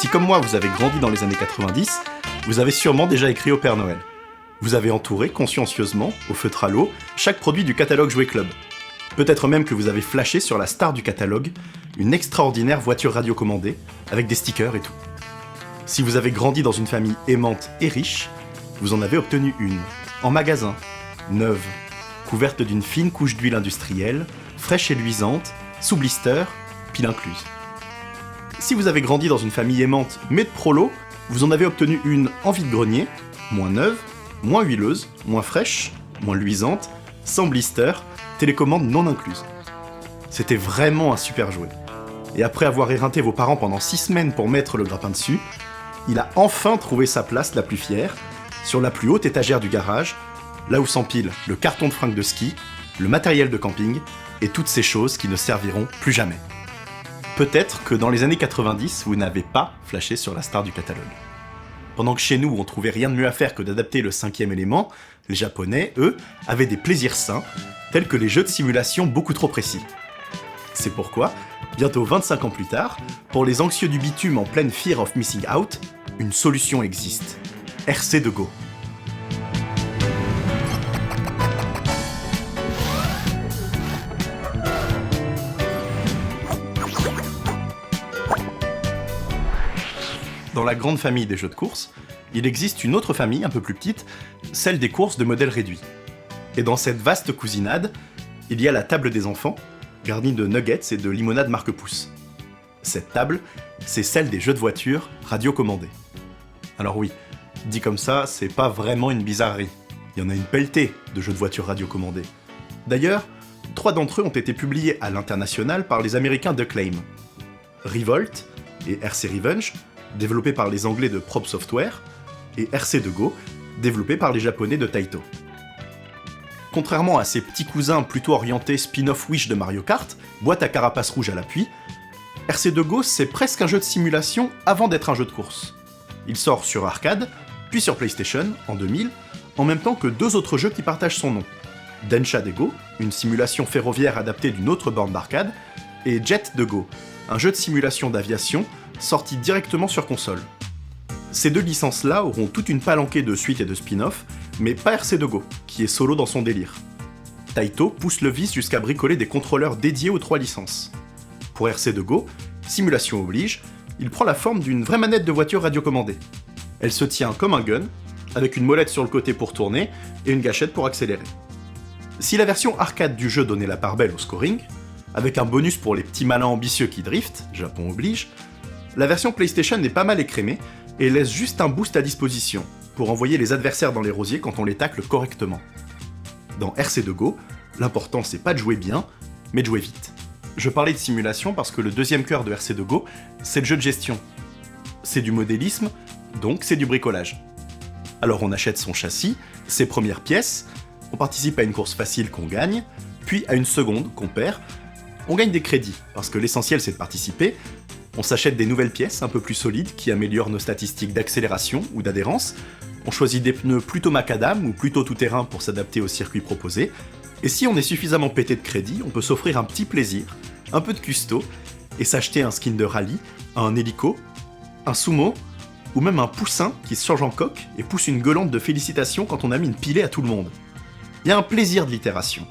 Si comme moi vous avez grandi dans les années 90, vous avez sûrement déjà écrit au Père Noël. Vous avez entouré consciencieusement, au feutre à l'eau, chaque produit du catalogue Jouet Club. Peut-être même que vous avez flashé sur la star du catalogue, une extraordinaire voiture radiocommandée, avec des stickers et tout. Si vous avez grandi dans une famille aimante et riche, vous en avez obtenu une, en magasin, neuve, couverte d'une fine couche d'huile industrielle, fraîche et luisante, sous blister, pile incluse. Si vous avez grandi dans une famille aimante mais de prolo, vous en avez obtenu une en vide-grenier, moins neuve, moins huileuse, moins fraîche, moins luisante, sans blister, télécommande non incluse. C'était vraiment un super jouet. Et après avoir éreinté vos parents pendant 6 semaines pour mettre le grappin dessus, il a enfin trouvé sa place la plus fière, sur la plus haute étagère du garage, là où s'empilent le carton de fringues de ski, le matériel de camping et toutes ces choses qui ne serviront plus jamais. Peut-être que dans les années 90, vous n'avez pas flashé sur la star du catalogue. Pendant que chez nous, on trouvait rien de mieux à faire que d'adapter le 5e élément, les Japonais, eux, avaient des plaisirs sains, tels que les jeux de simulation beaucoup trop précis. C'est pourquoi, bientôt 25 ans plus tard, pour les anxieux du bitume en pleine fear of missing out, une solution existe. RC2Go. Dans la grande famille des jeux de course, il existe une autre famille un peu plus petite, celle des courses de modèles réduits. Et dans cette vaste cousinade, il y a la table des enfants, garnie de nuggets et de limonade marque Pouce. Cette table, c'est celle des jeux de voiture radiocommandés. Alors oui, dit comme ça, c'est pas vraiment une bizarrerie. Il y en a une pelletée de jeux de voiture radiocommandés. D'ailleurs, 3 d'entre eux ont été publiés à l'international par les Américains d'Acclaim. Revolt et RC Revenge, développés par les Anglais de Probe Software, et RC2Go, développé par les Japonais de Taito. Contrairement à ses petits cousins plutôt orientés spin-off Wish de Mario Kart, boîte à carapace rouge à l'appui, RC2Go c'est presque un jeu de simulation avant d'être un jeu de course. Il sort sur arcade, puis sur PlayStation en 2000, en même temps que 2 autres jeux qui partagent son nom. Densha de Go, une simulation ferroviaire adaptée d'une autre borne d'arcade, et Jet de Go, un jeu de simulation d'aviation sorti directement sur console. Ces 2 licences-là auront toute une palanquée de suites et de spin-off, mais pas RC2Go, qui est solo dans son délire. Taito pousse le vice jusqu'à bricoler des contrôleurs dédiés aux 3 licences. Pour RC2Go, simulation oblige, il prend la forme d'une vraie manette de voiture radiocommandée. Elle se tient comme un gun, avec une molette sur le côté pour tourner et une gâchette pour accélérer. Si la version arcade du jeu donnait la part belle au scoring, avec un bonus pour les petits malins ambitieux qui driftent, Japon oblige, la version PlayStation est pas mal écrémée et laisse juste un boost à disposition pour envoyer les adversaires dans les rosiers quand on les tacle correctement. Dans RC2Go, l'important c'est pas de jouer bien, mais de jouer vite. Je parlais de simulation parce que le deuxième cœur de RC2Go, c'est le jeu de gestion. C'est du modélisme, donc c'est du bricolage. Alors on achète son châssis, ses premières pièces, on participe à une course facile qu'on gagne, puis à une seconde qu'on perd. On gagne des crédits, parce que l'essentiel c'est de participer. On s'achète des nouvelles pièces un peu plus solides qui améliorent nos statistiques d'accélération ou d'adhérence. On choisit des pneus plutôt macadam ou plutôt tout-terrain pour s'adapter au circuit proposé. Et si on est suffisamment pété de crédit, on peut s'offrir un petit plaisir, un peu de custo, et s'acheter un skin de rallye, un hélico, un sumo, ou même un poussin qui se change en coque et pousse une gueulante de félicitations quand on a mis une pilée à tout le monde. Il y a un plaisir de l'itération.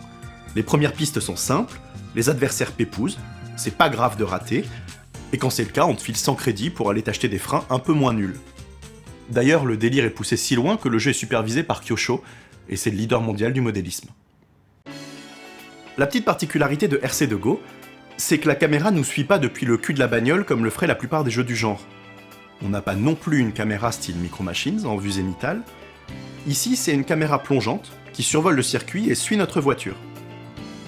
Les premières pistes sont simples, les adversaires pépousent, c'est pas grave de rater, et quand c'est le cas, on te file 100 crédits pour aller t'acheter des freins un peu moins nuls. D'ailleurs, le délire est poussé si loin que le jeu est supervisé par Kyosho, et c'est le leader mondial du modélisme. La petite particularité de RC2Go, c'est que la caméra nous suit pas depuis le cul de la bagnole comme le feraient la plupart des jeux du genre. On n'a pas non plus une caméra style Micro Machines en vue zénitale. Ici, c'est une caméra plongeante qui survole le circuit et suit notre voiture.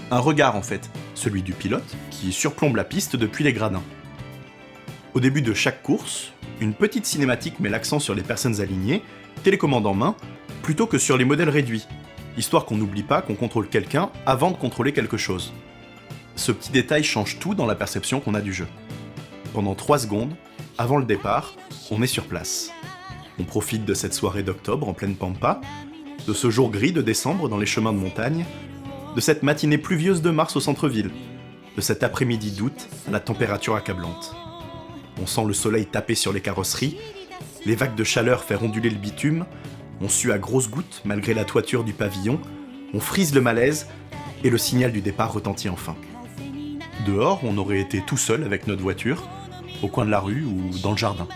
Un regard en fait, celui du pilote, qui surplombe la piste depuis les gradins. Au début de chaque course, une petite cinématique met l'accent sur les personnes alignées, télécommande en main, plutôt que sur les modèles réduits, histoire qu'on n'oublie pas qu'on contrôle quelqu'un avant de contrôler quelque chose. Ce petit détail change tout dans la perception qu'on a du jeu. Pendant 3 secondes, avant le départ, on est sur place. On profite de cette soirée d'octobre en pleine pampa, de ce jour gris de décembre dans les chemins de montagne, de cette matinée pluvieuse de mars au centre-ville, de cet après-midi d'août à la température accablante. on sent le soleil taper sur les carrosseries, les vagues de chaleur faire onduler le bitume, on sue à grosses gouttes malgré la toiture du pavillon, on frise le malaise, et le signal du départ retentit enfin. Dehors, on aurait été tout seul avec notre voiture, au coin de la rue ou dans le jardin.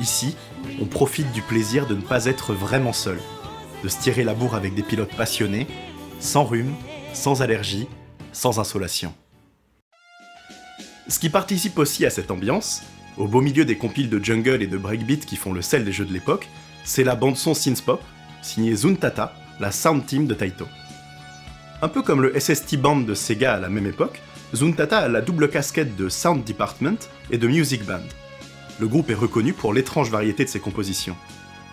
Ici, on profite du plaisir de ne pas être vraiment seul, de se tirer la bourre avec des pilotes passionnés, sans rhume, sans allergie, sans insolation. Ce qui participe aussi à cette ambiance, au beau milieu des compiles de jungle et de breakbeat qui font le sel des jeux de l'époque, c'est la bande-son synthpop, signée Zuntata, la sound team de Taito. Un peu comme le SST Band de Sega à la même époque, Zuntata a la double casquette de Sound Department et de Music Band. Le groupe est reconnu pour l'étrange variété de ses compositions.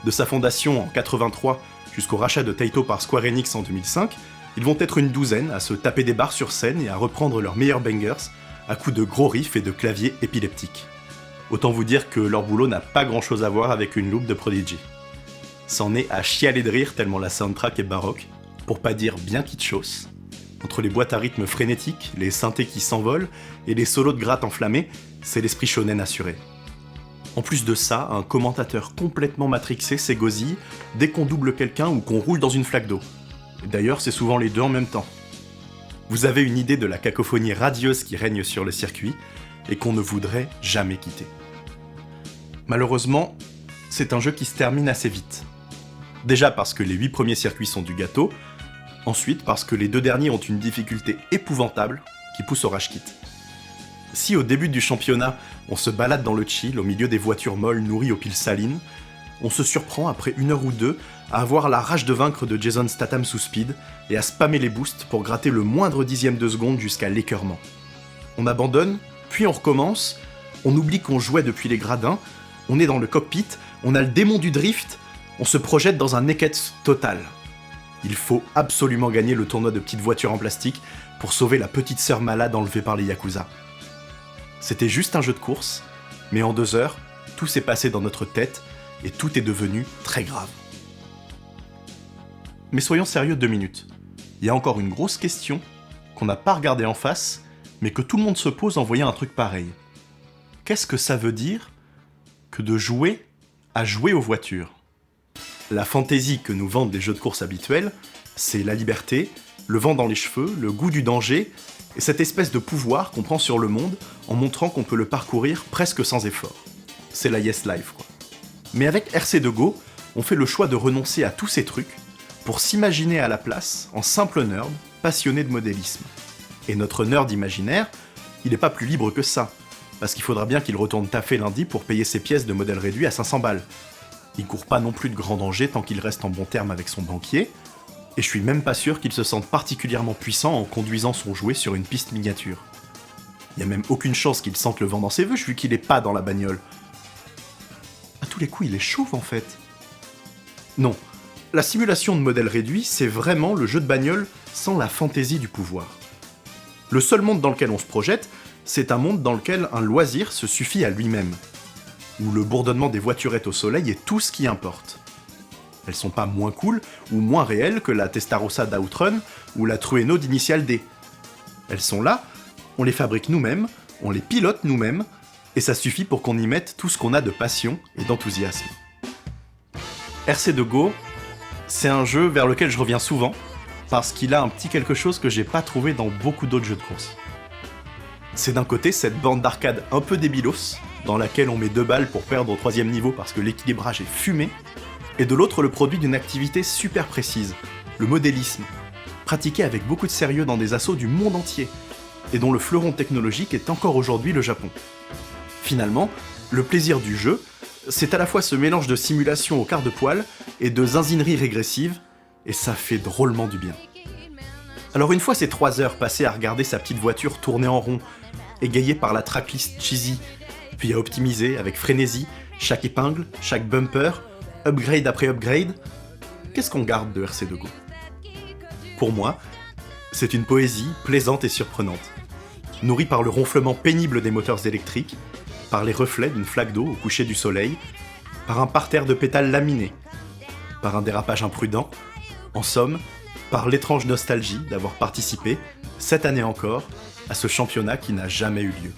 De sa fondation en 83 jusqu'au rachat de Taito par Square Enix en 2005, ils vont être une douzaine à se taper des barres sur scène et à reprendre leurs meilleurs bangers à coups de gros riffs et de claviers épileptiques. Autant vous dire que leur boulot n'a pas grand chose à voir avec une loupe de Prodigy. C'en est à chialer de rire tellement la soundtrack est baroque, pour pas dire bien kitschos. Entre les boîtes à rythme frénétiques, les synthés qui s'envolent et les solos de gratte enflammés, c'est l'esprit shonen assuré. En plus de ça, un commentateur complètement matrixé s'égosille dès qu'on double quelqu'un ou qu'on roule dans une flaque d'eau. D'ailleurs, c'est souvent les deux en même temps. Vous avez une idée de la cacophonie radieuse qui règne sur le circuit et qu'on ne voudrait jamais quitter. Malheureusement, c'est un jeu qui se termine assez vite. Déjà parce que les 8 premiers circuits sont du gâteau, ensuite parce que les 2 derniers ont une difficulté épouvantable qui pousse au rage quit. Si au début du championnat, on se balade dans le chill au milieu des voitures molles nourries aux piles salines, on se surprend après 1 heure ou 2 à avoir la rage de vaincre de Jason Statham sous speed et à spammer les boosts pour gratter le moindre dixième de seconde jusqu'à l'écœurement. On abandonne, puis on recommence, on oublie qu'on jouait depuis les gradins, on est dans le cockpit, on a le démon du drift, on se projette dans un naked total. Il faut absolument gagner le tournoi de petites voitures en plastique pour sauver la petite sœur malade enlevée par les Yakuza. C'était juste un jeu de course, mais en 2 heures, tout s'est passé dans notre tête et tout est devenu très grave. Mais soyons sérieux 2 minutes. Il y a encore une grosse question qu'on n'a pas regardée en face, mais que tout le monde se pose en voyant un truc pareil. Qu'est-ce que ça veut dire que de jouer à jouer aux voitures ? La fantaisie que nous vendent les jeux de course habituels, c'est la liberté, le vent dans les cheveux, le goût du danger, et cette espèce de pouvoir qu'on prend sur le monde en montrant qu'on peut le parcourir presque sans effort. C'est la Yes Life, quoi. Mais avec RC2Go, on fait le choix de renoncer à tous ces trucs pour s'imaginer à la place en simple nerd, passionné de modélisme. Et notre nerd imaginaire, il n'est pas plus libre que ça, parce qu'il faudra bien qu'il retourne taffer lundi pour payer ses pièces de modèle réduit à 500 balles. Il court pas non plus de grand danger tant qu'il reste en bon terme avec son banquier, et je suis même pas sûr qu'il se sente particulièrement puissant en conduisant son jouet sur une piste miniature. Y a même aucune chance qu'il sente le vent dans ses veuches vu qu'il est pas dans la bagnole. À tous les coups, il est chauve en fait. Non, la simulation de modèle réduit, c'est vraiment le jeu de bagnole sans la fantaisie du pouvoir. Le seul monde dans lequel on se projette, c'est un monde dans lequel un loisir se suffit à lui-même, où le bourdonnement des voiturettes au soleil est tout ce qui importe. Elles sont pas moins cool ou moins réelles que la Testarossa d'Outrun ou la Trueno d'Initial D. Elles sont là, on les fabrique nous-mêmes, on les pilote nous-mêmes, et ça suffit pour qu'on y mette tout ce qu'on a de passion et d'enthousiasme. RC2Go, c'est un jeu vers lequel je reviens souvent, parce qu'il a un petit quelque chose que j'ai pas trouvé dans beaucoup d'autres jeux de course. C'est d'un côté cette bande d'arcade un peu débilos, dans laquelle on met 2 balles pour perdre au 3e niveau parce que l'équilibrage est fumé, et de l'autre le produit d'une activité super précise, le modélisme, pratiqué avec beaucoup de sérieux dans des assos du monde entier, et dont le fleuron technologique est encore aujourd'hui le Japon. Finalement, le plaisir du jeu, c'est à la fois ce mélange de simulation au quart de poil et de zinzinerie régressive, et ça fait drôlement du bien. Alors une fois ces 3 heures passées à regarder sa petite voiture tourner en rond, égayée par la tracklist cheesy, puis à optimiser avec frénésie chaque épingle, chaque bumper, upgrade après upgrade, qu'est-ce qu'on garde de RC2Go ? Pour moi, c'est une poésie plaisante et surprenante, nourrie par le ronflement pénible des moteurs électriques, par les reflets d'une flaque d'eau au coucher du soleil, par un parterre de pétales laminés, par un dérapage imprudent, en somme, par l'étrange nostalgie d'avoir participé, cette année encore, à ce championnat qui n'a jamais eu lieu.